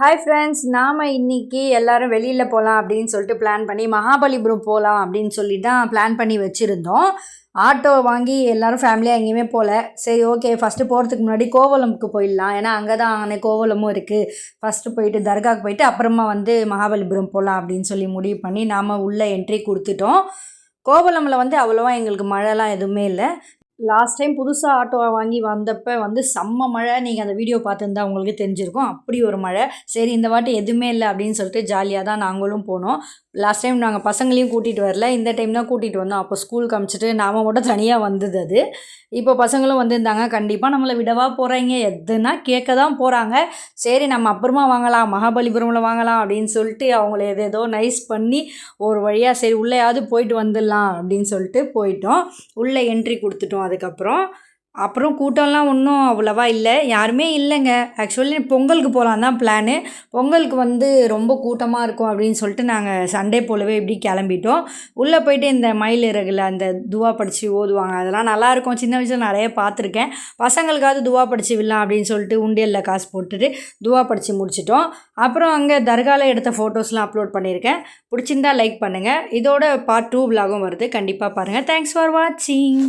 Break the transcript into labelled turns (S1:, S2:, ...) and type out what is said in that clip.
S1: Hi friends, நாம் இன்றைக்கி எல்லோரும் வெளியில் போகலாம் அப்படின்னு சொல்லிட்டு பிளான் பண்ணி மகாபலிபுரம் போகலாம் அப்படின்னு சொல்லி தான் பிளான் பண்ணி வச்சுருந்தோம். ஆட்டோ வாங்கி எல்லோரும் ஃபேமிலியாக எங்கேயுமே போகல. சரி, ஓகே, ஃபஸ்ட்டு போகிறதுக்கு முன்னாடி கோவலமுக்கு போயிடலாம். ஏன்னா அங்கே தான் கோவலமும் இருக்குது. ஃபஸ்ட்டு போயிட்டு தர்காவுக்கு போயிட்டு அப்புறமா மகாபலிபுரம் போகலாம் அப்படின்னு சொல்லி முடிவு பண்ணி நாம் உள்ளே என்ட்ரி கொடுத்துட்டோம். கோவலமில் அவ்வளோவா எங்களுக்கு மழைலாம் எதுவுமே இல்லை. லாஸ்ட் டைம் புதுசாக ஆட்டோ வாங்கி வந்தப்போ செம்ம மழை. நீங்கள் அந்த வீடியோ பார்த்துருந்தா உங்களுக்கு தெரிஞ்சிருக்கும். அப்படி ஒரு மழை. சரி, இந்த வாட்டி எதுவுமே இல்லை அப்படின்னு சொல்லிட்டு ஜாலியாக தான் நாங்களும் போனோம். லாஸ்ட் டைம் நாங்கள் பசங்களையும் கூட்டிகிட்டு வரல, இந்த டைம் தான் கூட்டிகிட்டு வந்தோம். அப்போ ஸ்கூலுக்கு அனுப்பிச்சிட்டு நாம் மட்டும் தனியாக வந்தது அது. இப்போ பசங்களும் வந்திருந்தாங்க. கண்டிப்பாக நம்மளை விடவா போகிறாங்க, எதுனா கேட்க தான் போகிறாங்க. சரி, நம்ம அப்புறமா வாங்கலாம், மகாபலிபுரமில் வாங்கலாம் அப்படின்னு சொல்லிட்டு அவங்கள ஏதோ நைஸ் பண்ணி ஒரு வழியாக சரி உள்ளேயாவது போயிட்டு வந்துடலாம் அப்படின்னு சொல்லிட்டு போயிட்டோம். உள்ளே என்ட்ரி கொடுத்துட்டோம். அப்புறம் கூட்டம்லாம் ஒன்றும் அவ்வளோவா இல்லை, யாருமே இல்லைங்க. ஆக்சுவலி பொங்கலுக்கு போகலான் தான் பிளானு. பொங்கலுக்கு ரொம்ப கூட்டமாக இருக்கும் அப்படின்னு சொல்லிட்டு நாங்கள் சண்டே போலவே இப்படி கிளம்பிட்டோம். உள்ளே போயிட்டு இந்த மயில் இறகுல அந்த துவா படித்து ஓதுவாங்க, அதெல்லாம் நல்லாயிருக்கும். சின்ன வயசில் நிறைய பார்த்துருக்கேன். பசங்களுக்காவது துவா படித்து விடலாம் அப்படின்னு சொல்லிட்டு உண்டியலில் காசு போட்டுட்டு துவா படித்து முடிச்சிட்டோம். அப்புறம் அங்கே தர்காவில் எடுத்த ஃபோட்டோஸ்லாம் அப்லோட் பண்ணியிருக்கேன். பிடிச்சிருந்தா லைக் பண்ணுங்கள். இதோட பார்ட் 2 விலாகும் வருது, கண்டிப்பாக பாருங்கள். தேங்க்ஸ் ஃபார் வாட்சிங்.